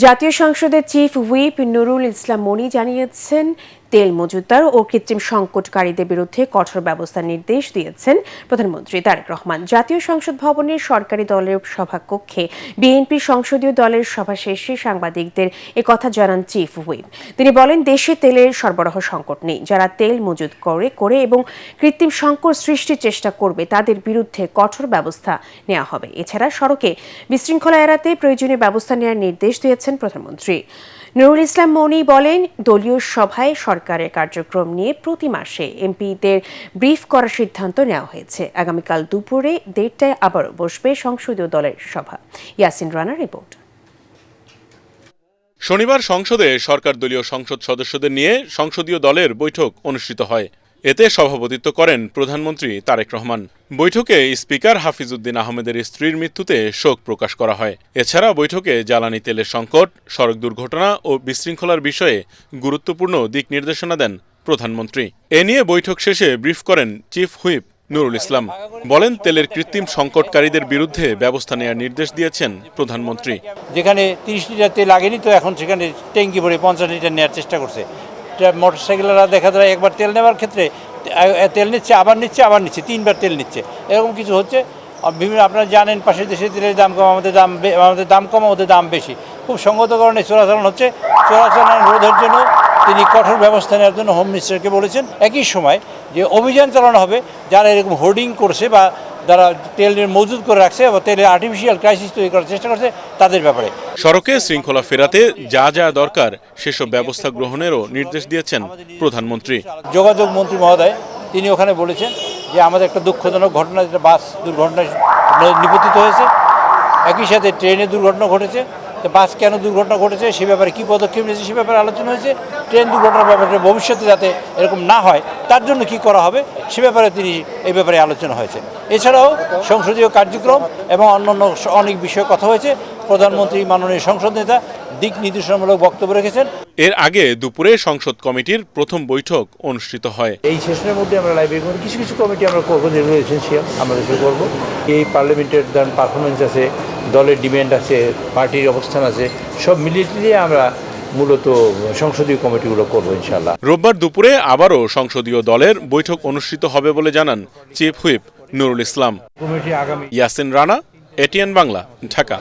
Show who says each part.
Speaker 1: জাতীয় সংসদের chief whip Nurul Islam মনি জানিয়েছেন, তেল মজুতদার ও কৃত্রিম সংকটকারীদের বিরুদ্ধে কঠোর ব্যবস্থার নির্দেশ দিয়েছেন প্রধানমন্ত্রী তারেক রহমান। জাতীয় সংসদ ভবনের সরকারি দলের সভাকক্ষে বিএনপি সংসদীয় দলের সভা শেষে সাংবাদিকদের একথা জানান চিফ হুইপ। তিনি বলেন, দেশে তেলের সরবরাহ সংকট নেই। যারা তেল মজুত করে এবং কৃত্রিম সংকট সৃষ্টির চেষ্টা করবে তাদের বিরুদ্ধে কঠোর ব্যবস্থা নেওয়া হবে। এছাড়া সড়কে বিশৃঙ্খলা এড়াতে প্রয়োজনীয় ব্যবস্থা নেওয়ার নির্দেশ দিয়েছেন প্রধানমন্ত্রী। নুরুল ইসলাম মনি বলেন, দলীয় সভায় সরকারের কার্যক্রম নিয়ে প্রতি মাসে এমপিদের ব্রিফ করার সিদ্ধান্ত নেওয়া হয়েছে। আগামীকাল দুপুরে 1:30টায় আবারও বসবে সংসদীয় দলের সভা। ইয়াসিন রানার রিপোর্ট।
Speaker 2: শনিবার সংসদে সরকার দলীয় সংসদ সদস্যদের নিয়ে সংসদীয় দলের বৈঠক অনুষ্ঠিত হয়। এতে সভাপতিত্ব করেন প্রধানমন্ত্রী তারেক রহমান। বৈঠকে স্পিকার হাফিজউদ্দিন আহমেদের স্ত্রীর মৃত্যুতে শোক প্রকাশ করা হয়। এছাড়া বৈঠকে জ্বালানি তেলের সংকট, সড়ক দুর্ঘটনা ও বিশৃঙ্খলার বিষয়ে গুরুত্বপূর্ণ দিক নির্দেশনা দেন প্রধানমন্ত্রী। এ নিয়ে বৈঠক শেষে ব্রিফ করেন চিফ হুইপ নুরুল ইসলাম। বলেন, তেলের কৃত্রিম সংকটকারীদের বিরুদ্ধে ব্যবস্থা নেওয়ার নির্দেশ দিয়েছেন প্রধানমন্ত্রী।
Speaker 3: যেখানে 30 লিটার তেল আগেনি, তো এখন সেখানে ট্যাঙ্কি ভরে 50 লিটার নেওয়ার চেষ্টা করছে। মোটরসাইকেলরা দেখা যায় একবার তেল নেওয়ার ক্ষেত্রে তেল নিচ্ছে, আবার নিচ্ছে 3বার তেল নিচ্ছে, এরকম কিছু হচ্ছে। বিভিন্ন আপনারা জানেন, পাশের দেশে তেলের দাম কম, আমাদের দাম কম, ওদের দাম বেশি। খুব সঙ্গত কারণে চোরাচালান হচ্ছে। চোরাচালান রোধের জন্য তিনি কঠোর ব্যবস্থা নেওয়ার জন্য হোম মিনিস্টারকে বলেছেন। একই সময় যে অভিযান চালানো হবে যারা এরকম হোর্ডিং করছে বা যারা তেলের মজুদ করে রাখছে বা তেলের আর্টিফিশিয়াল ক্রাইসিস তৈরি করার চেষ্টা করছে তাদের ব্যাপারে।
Speaker 2: সড়কে শৃঙ্খলা ফেরাতে যা যা দরকার সেসব ব্যবস্থা গ্রহণেরও নির্দেশ দিয়েছেন প্রধানমন্ত্রী।
Speaker 3: যোগাযোগ মন্ত্রী মহোদয় তিনি ওখানে বলেছেন যে আমাদের একটা দুঃখজনক ঘটনা, যেটা বাস দুর্ঘটনায় নিপতিত হয়েছে। একই সাথে ট্রেনে দুর্ঘটনা ঘটেছে। তো বাস কেন দুর্ঘটনা ঘটেছে সে ব্যাপারে কী পদক্ষেপ নিয়েছে সে ব্যাপারে আলোচনা হয়েছে। ট্রেন দুর্ঘটনার ব্যাপারে ভবিষ্যতে যাতে এরকম না হয় তার জন্য কি করা হবে সে ব্যাপারে এই ব্যাপারে আলোচনা হয়েছে। এছাড়াও সংসদীয় কার্যক্রম এবং অন্যান্য অনেক বিষয়ে কথা হয়েছে। প্রধানমন্ত্রী মাননীয় সংসদ নেতা দিক নির্দেশনামূলক বক্তব্য রেখেছেন।
Speaker 2: এর আগে দুপুরে সংসদ কমিটির প্রথম বৈঠক অনুষ্ঠিত হয়।
Speaker 4: এই সেশনের মধ্যে আমরা লাইব্রেরি করবো, কিছু কিছু কমিটি আমরা করবো, যেগুলো এসেন্সিয়াল আমরা শুরু করবো। এই পার্লামেন্টের পারফরমেন্স আছে, দলের ডিমান্ড আছে, পার্টির অবস্থান আছে, সব মিলিয়ে আমরা মূলত সংসদীয় কমিটিগুলো করবো ইনশাআল্লাহ।
Speaker 2: রোববার দুপুরে আবারও সংসদীয় দলের বৈঠক অনুষ্ঠিত হবে বলে জানান chief whip Nurul Islam.
Speaker 4: Committee আগামী।
Speaker 2: ইয়াসিন রানা, এটিএন বাংলা, ঢাকা।